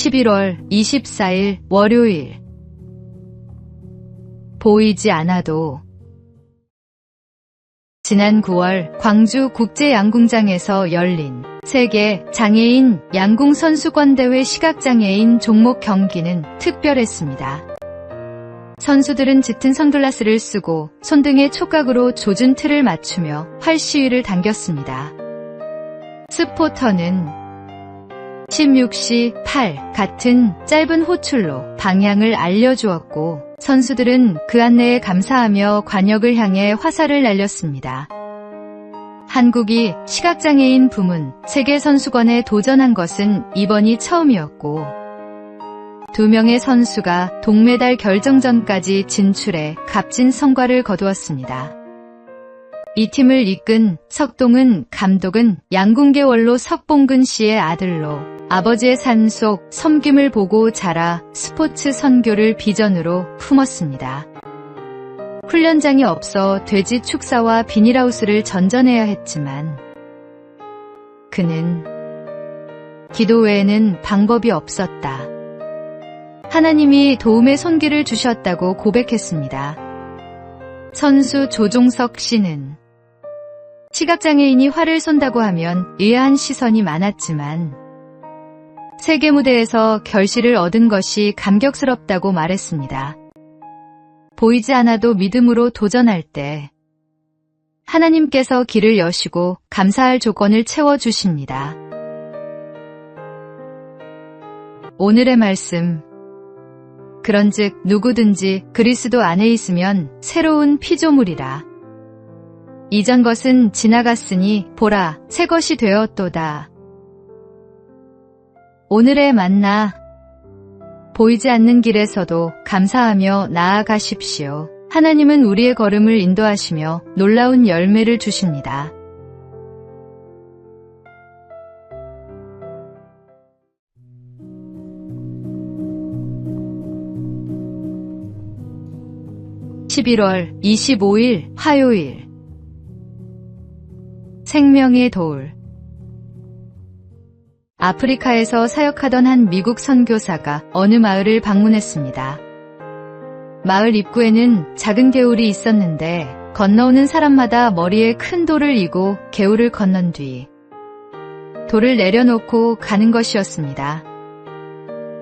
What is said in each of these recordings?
11월 24일 월요일. 보이지 않아도. 지난 9월 광주 국제양궁장에서 열린 세계 장애인 양궁 선수권대회 시각장애인 종목 경기는 특별했습니다. 선수들은 짙은 선글라스를 쓰고 손등에 촉각으로 조준 틀을 맞추며 활시위를 당겼습니다. 스포터는 16시 8 같은 짧은 호출로 방향을 알려주었고, 선수들은 그 안내에 감사하며 관역을 향해 화살을 날렸습니다. 한국이 시각장애인 부문 세계선수권에 도전한 것은 이번이 처음이었고, 2명의 선수가 동메달 결정전까지 진출해 값진 성과를 거두었습니다. 이 팀을 이끈 석동은 감독은 양궁계 원로 석봉근 씨의 아들로 아버지의 산속 섬김을 보고 자라 스포츠 선교를 비전으로 품었습니다. 훈련장이 없어 돼지 축사와 비닐하우스를 전전해야 했지만 그는 기도 외에는 방법이 없었다. 하나님이 도움의 손길을 주셨다고 고백했습니다. 선수 조종석 씨는 시각장애인이 활을 쏜다고 하면 의아한 시선이 많았지만 세계 무대에서 결실을 얻은 것이 감격스럽다고 말했습니다. 보이지 않아도 믿음으로 도전할 때 하나님께서 길을 여시고 감사할 조건을 채워주십니다. 오늘의 말씀. 그런즉 누구든지 그리스도 안에 있으면 새로운 피조물이라. 이전 것은 지나갔으니 보라, 새 것이 되었도다. 오늘의 만나. 보이지 않는 길에서도 감사하며 나아가십시오. 하나님은 우리의 걸음을 인도하시며 놀라운 열매를 주십니다. (11월 25일) 화요일. 생명의 돌. 아프리카에서 사역하던 한 미국 선교사가 어느 마을을 방문했습니다. 마을 입구에는 작은 개울이 있었는데 건너오는 사람마다 머리에 큰 돌을 이고 개울을 건넌 뒤 돌을 내려놓고 가는 것이었습니다.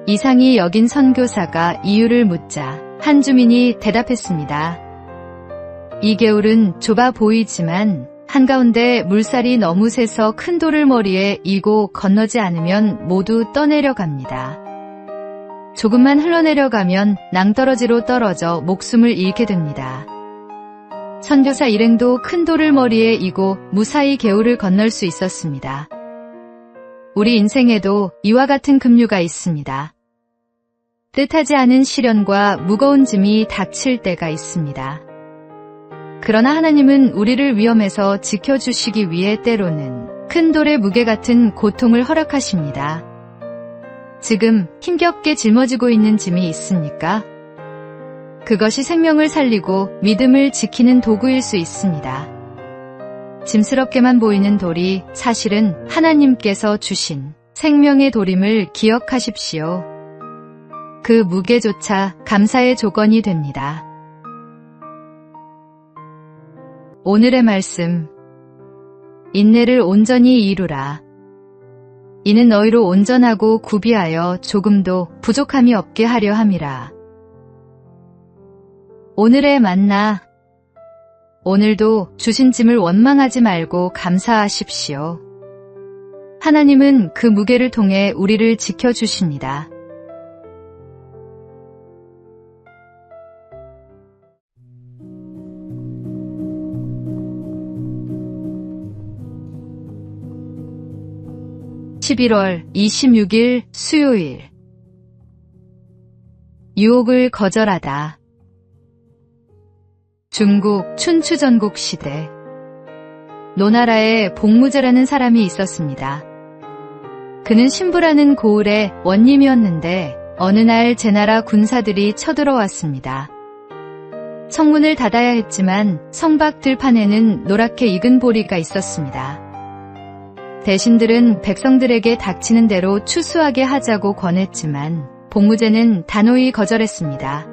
이상히 여긴 선교사가 이유를 묻자 한 주민이 대답했습니다. 이 개울은 좁아 보이지만 한가운데 물살이 너무 세서 큰 돌을 머리에 이고 건너지 않으면 모두 떠내려갑니다. 조금만 흘러내려가면 낭떠러지로 떨어져 목숨을 잃게 됩니다. 선교사 일행도 큰 돌을 머리에 이고 무사히 개울을 건널 수 있었습니다. 우리 인생에도 이와 같은 급류가 있습니다. 뜻하지 않은 시련과 무거운 짐이 닥칠 때가 있습니다. 그러나 하나님은 우리를 위험에서 지켜주시기 위해 때로는 큰 돌의 무게 같은 고통을 허락하십니다. 지금 힘겹게 짊어지고 있는 짐이 있습니까? 그것이 생명을 살리고 믿음을 지키는 도구일 수 있습니다. 짐스럽게만 보이는 돌이 사실은 하나님께서 주신 생명의 돌임을 기억하십시오. 그 무게조차 감사의 조건이 됩니다. 오늘의 말씀. 인내를 온전히 이루라. 이는 너희로 온전하고 구비하여 조금도 부족함이 없게 하려 함이라. 오늘의 만나. 오늘도 주신 짐을 원망하지 말고 감사하십시오. 하나님은 그 무게를 통해 우리를 지켜주십니다. (11월 26일) 수요일. 유혹을 거절하다. 중국 춘추전국 시대, 노나라에 복무제라는 사람이 있었습니다. 그는 신부라는 고을의 원님이었는데 어느 날 제나라 군사들이 쳐들어왔습니다. 성문을 닫아야 했지만 성밖 들판에는 노랗게 익은 보리가 있었습니다. 대신들은 백성들에게 닥치는 대로 추수하게 하자고 권했지만 복무제는 단호히 거절했습니다.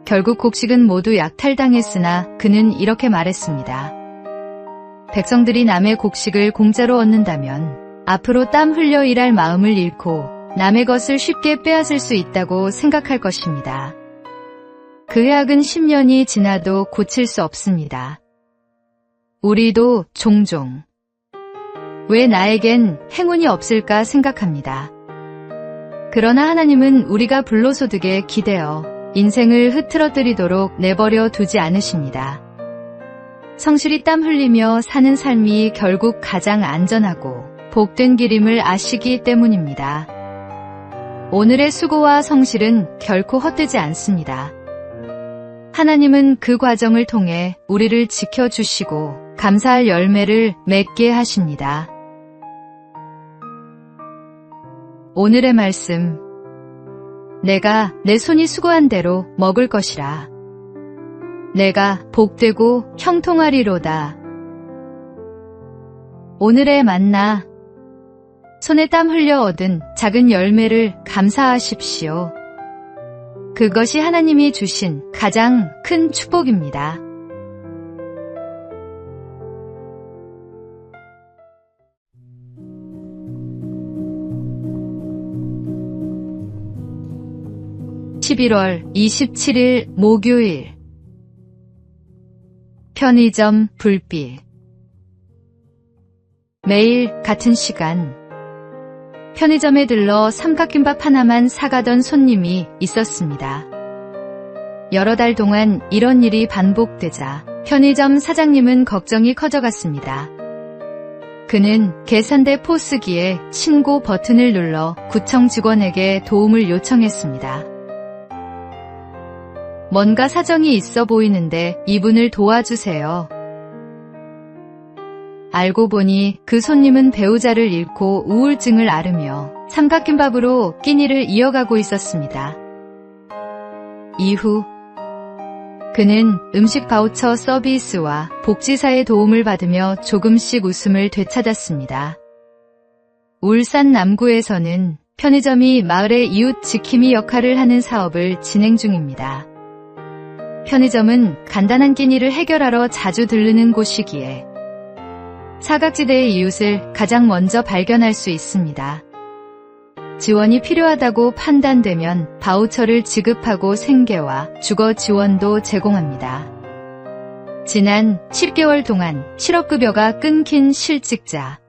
결국 곡식은 모두 약탈당했으나 그는 이렇게 말했습니다. 백성들이 남의 곡식을 공짜로 얻는다면 앞으로 땀 흘려 일할 마음을 잃고 남의 것을 쉽게 빼앗을 수 있다고 생각할 것입니다. 그 해악은 10년이 지나도 고칠 수 없습니다. 우리도 종종 왜 나에겐 행운이 없을까 생각합니다. 그러나 하나님은 우리가 불로소득에 기대어 인생을 흐트러뜨리도록 내버려 두지 않으십니다. 성실히 땀 흘리며 사는 삶이 결국 가장 안전하고 복된 길임을 아시기 때문입니다. 오늘의 수고와 성실은 결코 헛되지 않습니다. 하나님은 그 과정을 통해 우리를 지켜주시고 감사할 열매를 맺게 하십니다. 오늘의 말씀. 내가 내 손이 수고한 대로 먹을 것이라. 내가 복되고 형통하리로다. 오늘의 만나. 손에 땀 흘려 얻은 작은 열매를 감사하십시오. 그것이 하나님이 주신 가장 큰 축복입니다. (11월 27일) 목요일. 편의점 불빛. 매일 같은 시간 편의점에 들러 삼각김밥 하나만 사가던 손님이 있었습니다. 여러 달 동안 이런 일이 반복되자 편의점 사장님은 걱정이 커져갔습니다. 그는 계산대 포스기에 신고 버튼을 눌러 구청 직원에게 도움을 요청했습니다. 뭔가 사정이 있어 보이는데 이분을 도와주세요. 알고 보니 그 손님은 배우자를 잃고 우울증을 앓으며 삼각김밥으로 끼니를 이어가고 있었습니다. 이후 그는 음식 바우처 서비스와 복지사의 도움을 받으며 조금씩 웃음을 되찾았습니다. 울산 남구에서는 편의점이 마을의 이웃 지킴이 역할을 하는 사업을 진행 중입니다. 편의점은 간단한 끼니를 해결하러 자주 들르는 곳이기에 사각지대의 이웃을 가장 먼저 발견할 수 있습니다. 지원이 필요하다고 판단되면 바우처를 지급하고 생계와 주거 지원도 제공합니다. 지난 10개월 동안 실업급여가 끊긴 실직자,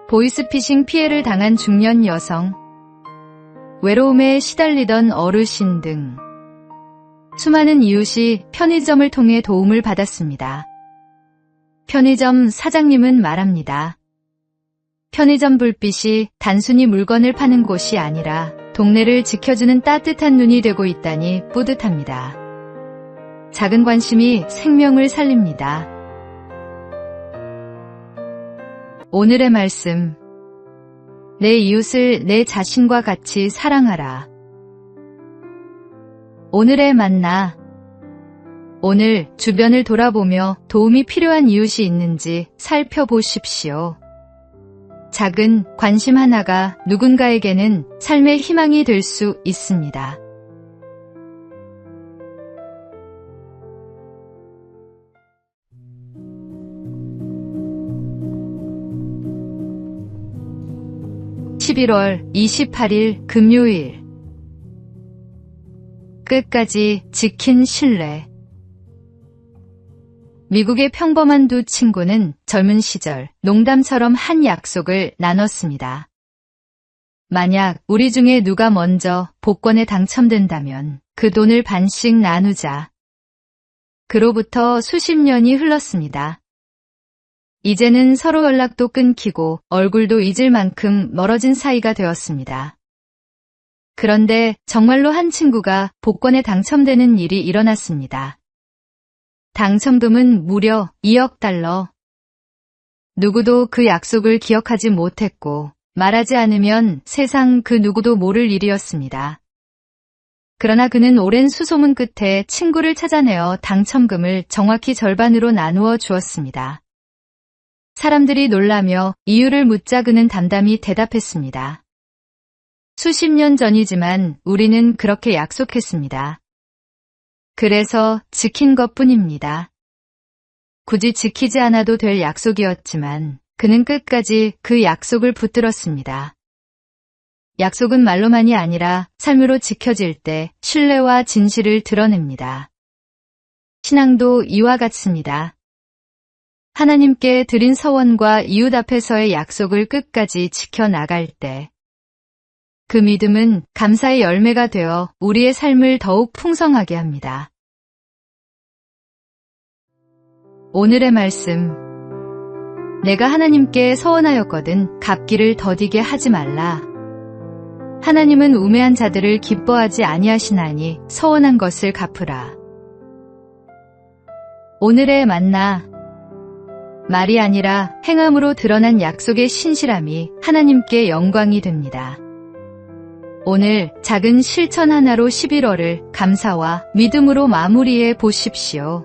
보이스피싱 피해를 당한 중년 여성, 외로움에 시달리던 어르신 등 수많은 이웃이 편의점을 통해 도움을 받았습니다. 편의점 사장님은 말합니다. 편의점 불빛이 단순히 물건을 파는 곳이 아니라 동네를 지켜주는 따뜻한 눈이 되고 있다니 뿌듯합니다. 작은 관심이 생명을 살립니다. 오늘의 말씀. 내 이웃을 내 자신과 같이 사랑하라. 오늘의 만나. 오늘 주변을 돌아보며 도움이 필요한 이웃이 있는지 살펴보십시오. 작은 관심 하나가 누군가에게는 삶의 희망이 될 수 있습니다. (11월 28일) 금요일. 끝까지 지킨 신뢰. 미국의 평범한 두 친구는 젊은 시절 농담처럼 한 약속을 나눴습니다. 만약 우리 중에 누가 먼저 복권에 당첨된다면 그 돈을 반씩 나누자. 그로부터 수십 년이 흘렀습니다. 이제는 서로 연락도 끊기고 얼굴도 잊을 만큼 멀어진 사이가 되었습니다. 그런데 정말로 한 친구가 복권에 당첨되는 일이 일어났습니다. 당첨금은 무려 2억 달러. 누구도 그 약속을 기억하지 못했고 말하지 않으면 세상 그 누구도 모를 일이었습니다. 그러나 그는 오랜 수소문 끝에 친구를 찾아내어 당첨금을 정확히 절반으로 나누어 주었습니다. 사람들이 놀라며 이유를 묻자 그는 담담히 대답했습니다. 수십 년 전이지만 우리는 그렇게 약속했습니다. 그래서 지킨 것뿐입니다. 굳이 지키지 않아도 될 약속이었지만 그는 끝까지 그 약속을 붙들었습니다. 약속은 말로만이 아니라 삶으로 지켜질 때 신뢰와 진실을 드러냅니다. 신앙도 이와 같습니다. 하나님께 드린 서원과 이웃 앞에서의 약속을 끝까지 지켜나갈 때 그 믿음은 감사의 열매가 되어 우리의 삶을 더욱 풍성하게 합니다. 오늘의 말씀. 내가 하나님께 서원하였거든 갚기를 더디게 하지 말라. 하나님은 우매한 자들을 기뻐하지 아니하시나니 서원한 것을 갚으라. 오늘의 만나. 말이 아니라 행함으로 드러난 약속의 신실함이 하나님께 영광이 됩니다. 오늘 작은 실천 하나로 11월을 감사와 믿음으로 마무리해 보십시오.